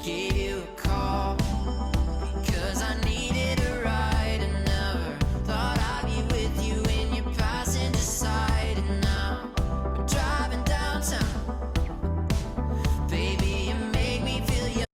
give you a call because I needed a ride and never thought I'd be with you in your passenger side. And now we're driving downtown, baby, you make me feel young.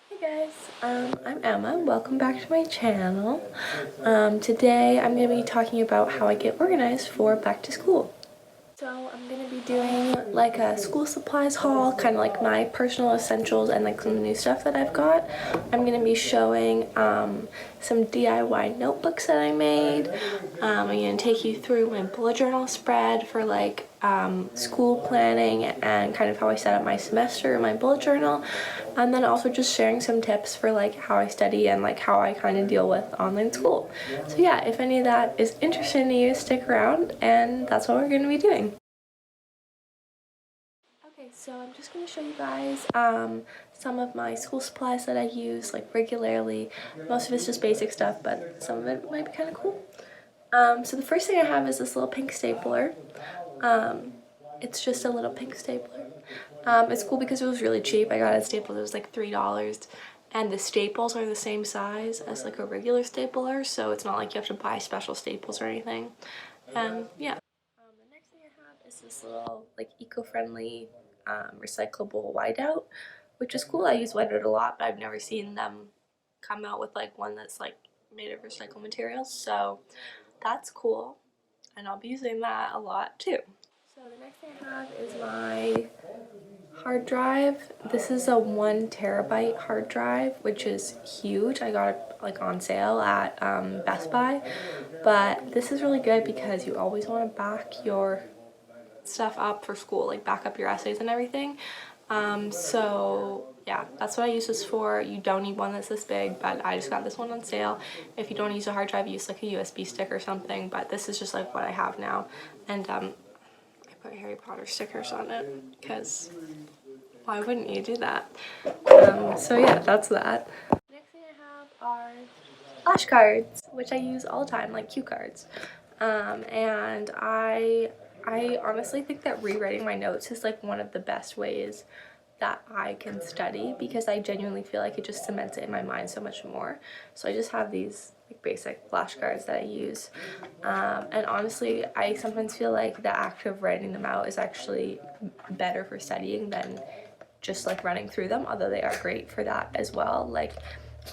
Hey guys, I'm Emma. Welcome back to my channel. Today I'm going to be talking about how I get organized for back to school. So I'm going to be doing like a school supplies haul, kind of like my personal essentials and like some new stuff that I've got. I'm going to be showing some DIY notebooks that I made. I'm going to take you through my bullet journal spread for like school planning and kind of how I set up my semester in my bullet journal. And then also just sharing some tips for like how I study and like how I kind of deal with online school. So yeah, if any of that is interesting to you, stick around and that's what we're going to be doing. Okay, so I'm just going to show you guys some of my school supplies that I use like regularly. Most of it's just basic stuff, but some of it might be kind of cool. So the first thing I have is this little pink stapler. It's just a little pink stapler. It's cool because it was really cheap. I got it at Staples, it was like $3. And the staples are the same size as like a regular stapler, so it's not like you have to buy special staples or anything. And yeah. The next thing I have is this little like eco-friendly recyclable whiteout, which is cool. I use whiteout a lot, but I've never seen them come out with like one that's like made of recycled materials, so that's cool. And I'll be using that a lot too. So the next thing I have is my hard drive. This is a 1 terabyte hard drive, which is huge. I got it like on sale at Best Buy, but this is really good because you always want to back your stuff up for school, like back up your essays and everything. So yeah, that's what I use this for. You don't need one that's this big, but I just got this one on sale. If you don't use a hard drive, use like a USB stick or something, but this is just like what I have now. And I put Harry Potter stickers on it because why wouldn't you do that? So yeah, that's that. Next thing I have are flashcards, which I use all the time, like cue cards. And I honestly think that rewriting my notes is like one of the best ways that I can study because I genuinely feel like it just cements it in my mind so much more. So I just have these like basic flashcards that I use. And honestly, I sometimes feel like the act of writing them out is actually better for studying than just like running through them, although they are great for that as well. Like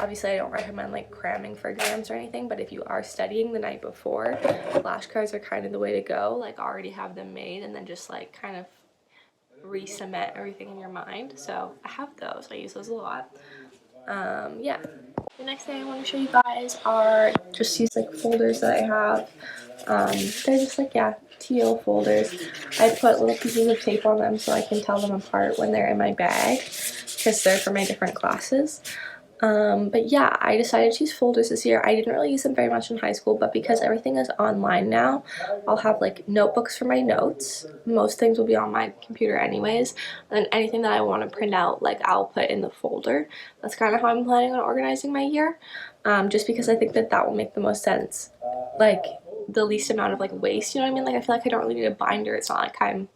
obviously I don't recommend like cramming for exams or anything, but if you are studying the night before, flashcards are kind of the way to go. Like already have them made and then just like kind of re-cement everything in your mind. So I have those. I use those a lot. Yeah. The next thing I want to show you guys are just these like folders that I have. They're just like, yeah, teal folders. I put little pieces of tape on them so I can tell them apart when they're in my bag because they're for my different classes. But yeah, I decided to use folders this year. I didn't really use them very much in high school, but because everything is online now, I'll have like notebooks for my notes. Most things will be on my computer anyways, and then anything that I want to print out, like I'll put in the folder. That's kind of how I'm planning on organizing my year, just because I think that that will make the most sense. Like the least amount of like waste, you know what I mean? Like I feel like I don't really need a binder. It's not like I'm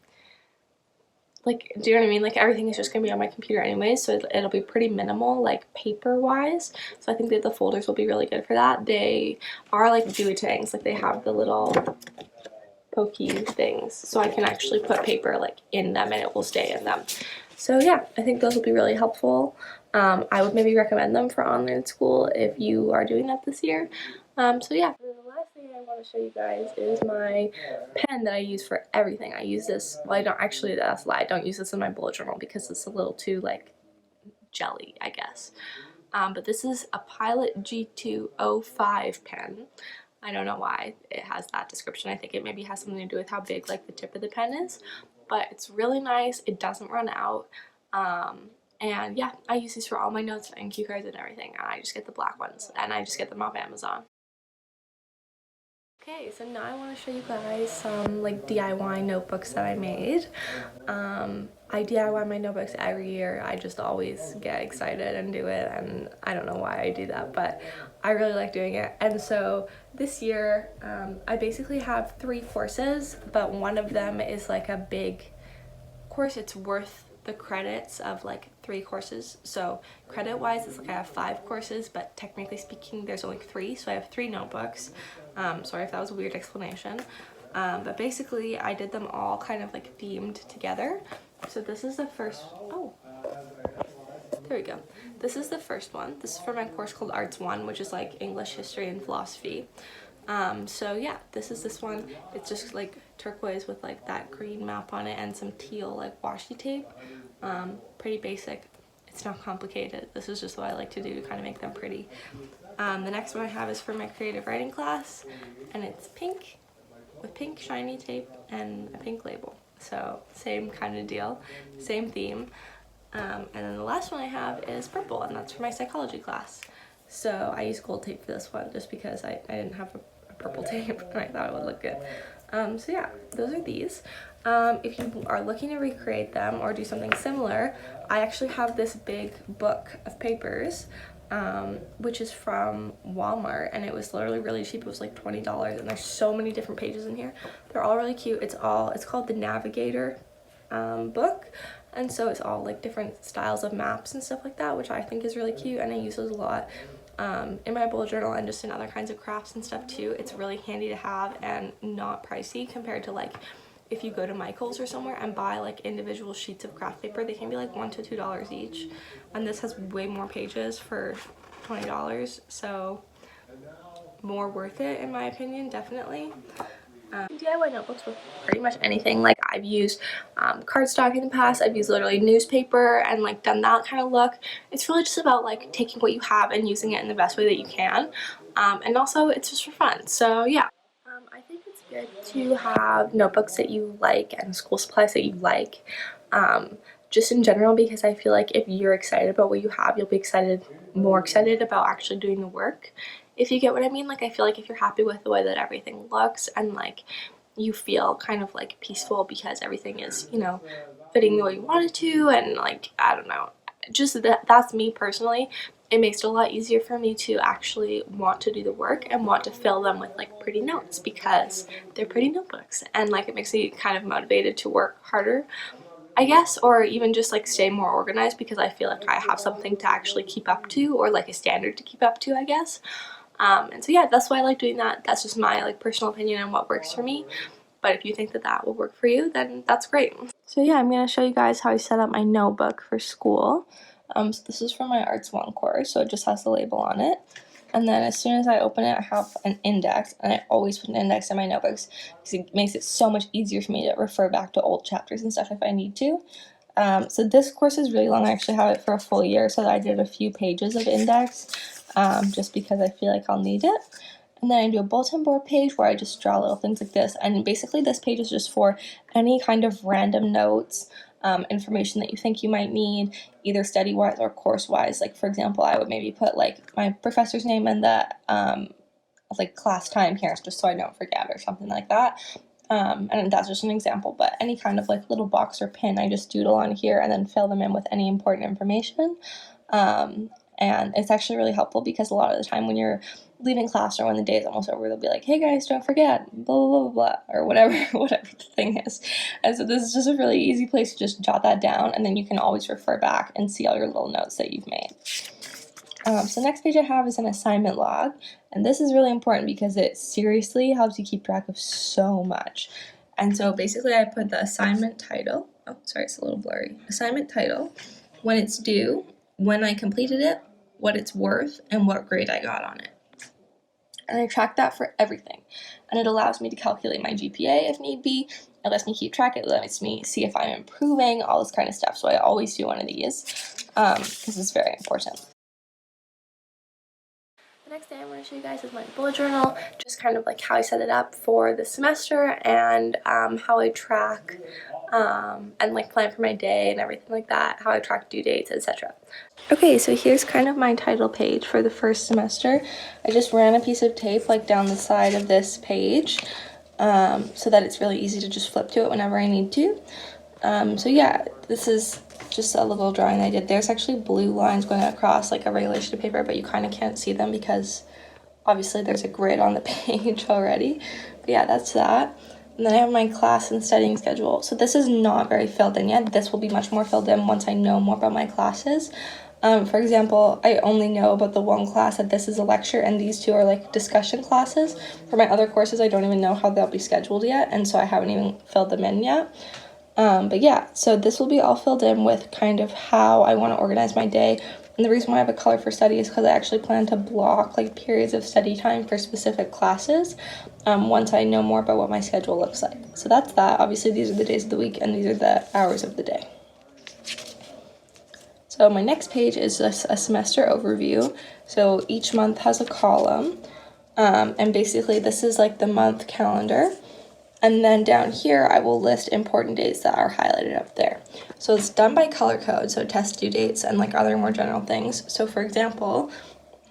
like, do you know what I mean? Like everything is just gonna be on my computer anyways, so it'll be pretty minimal like paper wise. So I think that the folders will be really good for that. They are like tangs, like they have the little pokey things, so I can actually put paper like in them and it will stay in them. So yeah, I think those will be really helpful. I would maybe recommend them for online school if you are doing that this year. So yeah, the last thing I want to show you guys is my pen that I use for everything. I use this, well I don't actually, that's a lie, I don't use this in my bullet journal because it's a little too like jelly, I guess. But this is a Pilot G205 pen. I don't know why it has that description. I think it maybe has something to do with how big like the tip of the pen is, but it's really nice. It doesn't run out. And yeah, I use these for all my notes and cue cards and everything, and I just get the black ones and I just get them off Amazon. Okay, so now I want to show you guys some like DIY notebooks that I made. I DIY my notebooks every year. I just always get excited and do it, and I don't know why I do that, but I really like doing it. And so this year, I basically have 3 courses, but one of them is like a big course, it's worth the credits of like 3 courses. So credit wise, it's like I have 5 courses, but technically speaking there's only 3, so I have 3 notebooks. Sorry if that was a weird explanation, but basically I did them all kind of like themed together. So this is the first, oh, there we go. This is the first one. This is for my course called Arts 1, which is like English, History, and Philosophy. So yeah, this one. It's just like turquoise with like that green map on it and some teal like washi tape. Pretty basic. It's not complicated. This is just what I like to do to kind of make them pretty. The next one I have is for my creative writing class, and it's pink with pink shiny tape and a pink label. So same kind of deal, same theme. And then the last one I have is purple, and that's for my psychology class. So I use gold tape for this one just because I didn't have a purple tape and I thought it would look good. So yeah, those are these. If you are looking to recreate them or do something similar, I actually have this big book of papers, which is from Walmart, and it was literally really cheap. It was like $20, and there's so many different pages in here. They're all really cute. It's called the Navigator book, and so it's all like different styles of maps and stuff like that, which I think is really cute, and I use those a lot in my bullet journal and just in other kinds of crafts and stuff too. It's really handy to have and not pricey compared to like if you go to Michael's or somewhere and buy like individual sheets of craft paper. They can be like $1 to $2 each, and this has way more pages for $20, so more worth it in my opinion, definitely. DIY notebooks with pretty much anything. Like I've used cardstock in the past. I've used literally newspaper and like done that kind of look. It's really just about like taking what you have and using it in the best way that you can, and also it's just for fun. So yeah, I think it's good to have notebooks that you like and school supplies that you like, just in general, because I feel like if you're excited about what you have, you'll be more excited about actually doing the work, if you get what I mean. Like I feel like if you're happy with the way that everything looks and like you feel kind of like peaceful because everything is, you know, fitting the way you want it to, and like I don't know, just that's me personally. It makes it a lot easier for me to actually want to do the work and want to fill them with like pretty notes because they're pretty notebooks, and like it makes me kind of motivated to work harder, I guess, or even just like stay more organized because I feel like I have something to actually keep up to, or like a standard to keep up to, I guess. And so yeah, that's why I like doing that. That's just my like personal opinion on what works for me. But if you think that that will work for you, then that's great. So yeah, I'm going to show you guys how I set up my notebook for school. So this is from my Arts 1 course, so it just has the label on it. And then as soon as I open it, I have an index, and I always put an index in my notebooks because it makes it so much easier for me to refer back to old chapters and stuff if I need to. So this course is really long. I actually have it for a full year, so I did a few pages of index, just because I feel like I'll need it. And then I do a bulletin board page where I just draw little things like this, and basically this page is just for any kind of random notes, information that you think you might need, either study-wise or course-wise. Like for example, I would maybe put like my professor's name and the like class time here, just so I don't forget or something like that. And that's just an example, but any kind of like little box or pin, I just doodle on here and then fill them in with any important information. And it's actually really helpful because a lot of the time when you're leaving class or when the day is almost over, they'll be like, hey guys, don't forget, blah, blah, blah, blah, or whatever the thing is. And so this is just a really easy place to just jot that down, and then you can always refer back and see all your little notes that you've made. So next page I have is an assignment log, and this is really important because it seriously helps you keep track of so much. And so basically I put the assignment title, oh sorry, it's a little blurry, assignment title, when it's due, when I completed it, what it's worth, and what grade I got on it. And I track that for everything. And it allows me to calculate my GPA if need be. It lets me keep track. It lets me see if I'm improving, all this kind of stuff. So I always do one of these because it's very important. The next thing I want to show you guys is my bullet journal, just kind of like how I set it up for the semester, and how I track and like plan for my day and everything like that, how I track due dates, etc. Okay, so here's kind of my title page for the first semester. I just ran a piece of tape like down the side of this page so that it's really easy to just flip to it whenever I need to. So yeah, this is just a little drawing I did. There's actually blue lines going across like a regular sheet of paper, but you kind of can't see them because obviously there's a grid on the page already. But yeah, that's that. And then I have my class and studying schedule. So this is not very filled in yet. This will be much more filled in once I know more about my classes. For example, I only know about the one class that this is a lecture and these two are like discussion classes. For my other courses, I don't even know how they'll be scheduled yet, and so I haven't even filled them in yet. But yeah, so this will be all filled in with kind of how I want to organize my day. And the reason why I have a color for study is because I actually plan to block like periods of study time for specific classes once I know more about what my schedule looks like. So that's that. Obviously, these are the days of the week and these are the hours of the day. So my next page is just a semester overview. So each month has a column. And basically this is like the month calendar. And then down here, I will list important dates that are highlighted up there. So it's done by color code, so test due dates and like other more general things. So for example,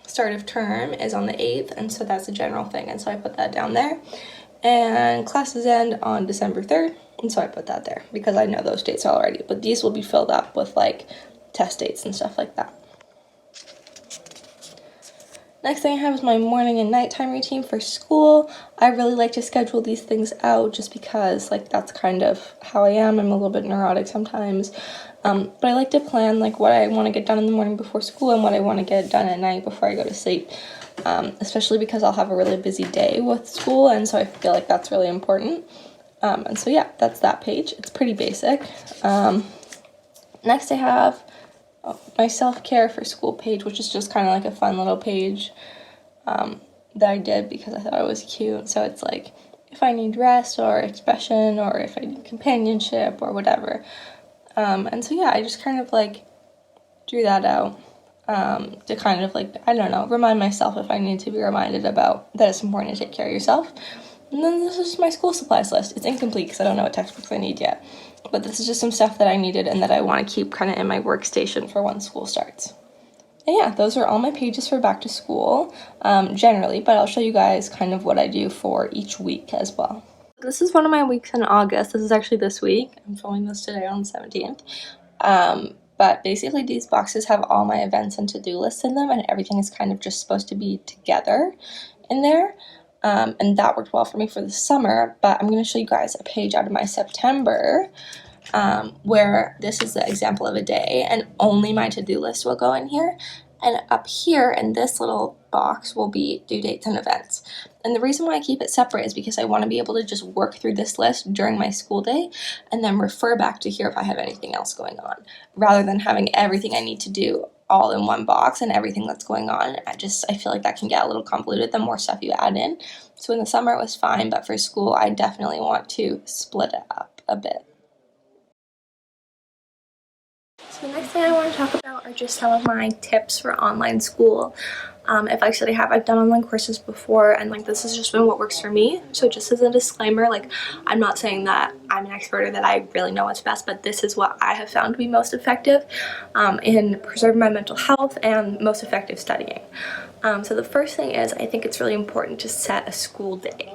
start of term is on the 8th, and so that's a general thing, and so I put that down there. And classes end on December 3rd, and so I put that there because I know those dates already. But these will be filled up with like test dates and stuff like that. Next thing I have is my morning and nighttime routine for school. I really like to schedule these things out just because like that's kind of how I am. I'm a little bit neurotic sometimes. But I like to plan like what I want to get done in the morning before school and what I want to get done at night before I go to sleep. Especially because I'll have a really busy day with school, and so I feel like that's really important. And so yeah, that's that page. It's pretty basic. Next I have my self-care for school page, which is just kind of like a fun little page that I did because I thought it was cute. So it's like if I need rest or expression or if I need companionship or whatever. And so yeah, I just kind of like drew that out to kind of like, I don't know, remind myself if I need to be reminded about that it's important to take care of yourself. And then this is my school supplies list. It's incomplete because I don't know what textbooks I need yet. But this is just some stuff that I needed and that I want to keep kind of in my workstation for when school starts. And yeah, those are all my pages for back to school, generally, but I'll show you guys kind of what I do for each week as well. This is one of my weeks in August. This is actually this week. I'm filming this today on the 17th. But basically these boxes have all my events and to-do lists in them, and everything is kind of just supposed to be together in there. And that worked well for me for the summer, but I'm going to show you guys a page out of my September where this is the example of a day and only my to-do list will go in here. And up here in this little box will be due dates and events. And the reason why I keep it separate is because I want to be able to just work through this list during my school day and then refer back to here if I have anything else going on, rather than having everything I need to do all in one box and everything that's going on. I feel like that can get a little convoluted the more stuff you add in. So in the summer it was fine, but for school I definitely want to split it up a bit. So the next thing I want to talk about are just some of my tips for online school. I've done online courses before, and like this has just been what works for me. So just as a disclaimer, like I'm not saying that I'm an expert or that I really know what's best, but this is what I have found to be most effective in preserving my mental health and most effective studying. So the first thing is I think it's really important to set a school day,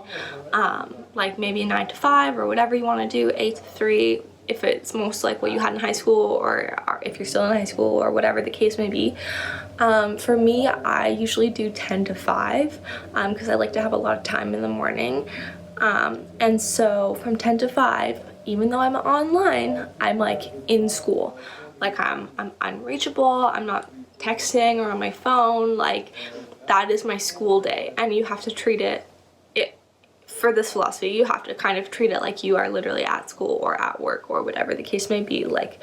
like maybe a 9 to 5 or whatever you want to do, 8 to 3. If it's most like what you had in high school, or if you're still in high school, or whatever the case may be. For me, I usually do 10 to 5 because I like to have a lot of time in the morning. And so from 10 to 5, even though I'm online, I'm like in school. Like I'm unreachable, I'm not texting or on my phone. Like that is my school day, and you have to treat it for this philosophy, you have to kind of treat it like you are literally at school or at work or whatever the case may be. Like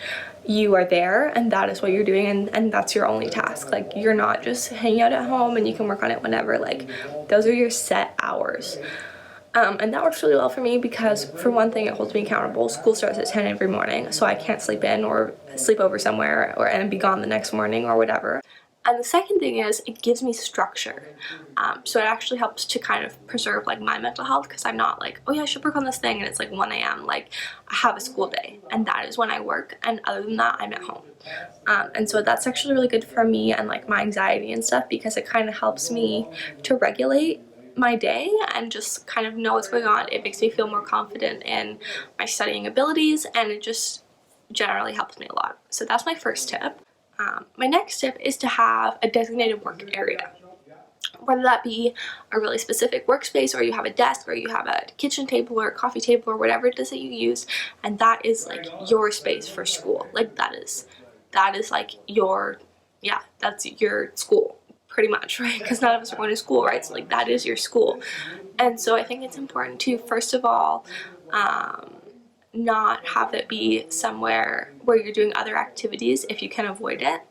you are there and that is what you're doing, and that's your only task. Like you're not just hanging out at home and you can work on it whenever. Like those are your set hours. And that works really well for me because for one thing, it holds me accountable. School starts at 10 every morning, so I can't sleep in or sleep over somewhere and be gone the next morning or whatever. And the second thing is it gives me structure. So it actually helps to kind of preserve like my mental health, because I'm not like, oh yeah, I should work on this thing and it's like 1 a.m. Like I have a school day and that is when I work, and other than that I'm at home. And so that's actually really good for me and like my anxiety and stuff, because it kind of helps me to regulate my day and just kind of know what's going on. It makes me feel more confident in my studying abilities, and it just generally helps me a lot. So that's my first tip. My next tip is to have a designated work area. whether that be a really specific workspace, or you have a desk, or you have a kitchen table or a coffee table or whatever it is that you use, and that is like your space for school. Like that is like your, yeah, that's your school pretty much, right? Because none of us are going to school, right? So like that is your school. And so I think it's important to, first of all, not have it be somewhere where you're doing other activities if you can avoid it.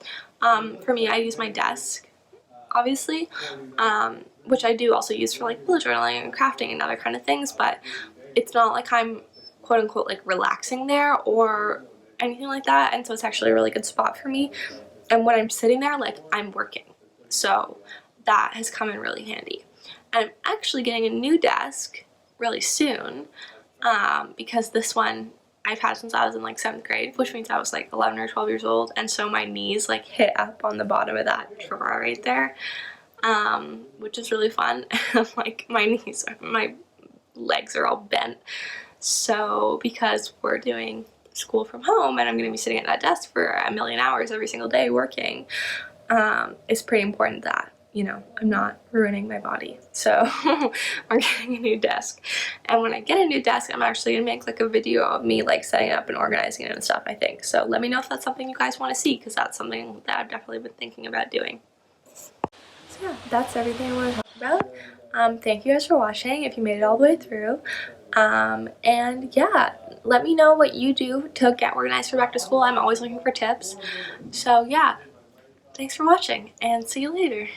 For me, I use my desk, obviously, which I do also use for like bullet journaling and crafting and other kind of things, but it's not like I'm quote unquote like relaxing there or anything like that. And so it's actually a really good spot for me. And when I'm sitting there, like, I'm working. So that has come in really handy. And I'm actually getting a new desk really soon, because this one I've had since I was in like 7th grade, which means I was like 11 or 12 years old, and so my knees like hit up on the bottom of that drawer right there, which is really fun. Like my legs are all bent. So because we're doing school from home and I'm going to be sitting at that desk for a million hours every single day working, it's pretty important that, you know, I'm not ruining my body. So I'm getting a new desk, and when I get a new desk, I'm actually gonna make like a video of me like setting it up and organizing it and stuff, I think. So let me know if that's something you guys want to see, because that's something that I've definitely been thinking about doing. So yeah, that's everything I want to talk about. Thank you guys for watching if you made it all the way through. And yeah, let me know what you do to get organized for back to school. I'm always looking for tips. So yeah, thanks for watching, and see you later.